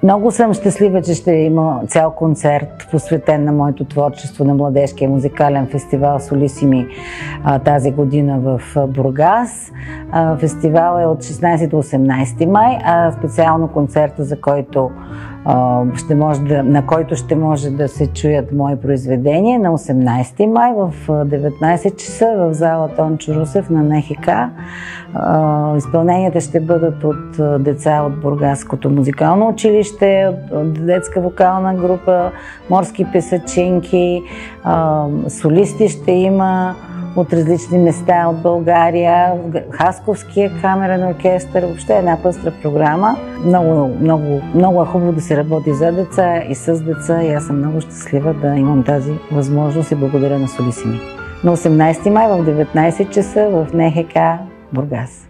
Много съм щастлива, че ще има цял концерт, посветен на моето творчество на Младежкия музикален фестивал Солисими тази година в Бургас. Фестивал е от 16 до 18 май, а специално концерта, на който ще може да се чуят мои произведения на 18 май в 19 часа в зала Тончо Русев на НХК. Изпълненията ще бъдат от деца от Бургаското музикално училище, от детска вокална група, морски песачинки, солисти ще има от различни места от България, Хасковския камерен оркестър, въобще една пъстра програма. Много е хубаво да се работи за деца и с деца и аз съм много щастлива да имам тази възможност и благодаря на Солисими. На 18 май в 19 часа в НХК Бургас.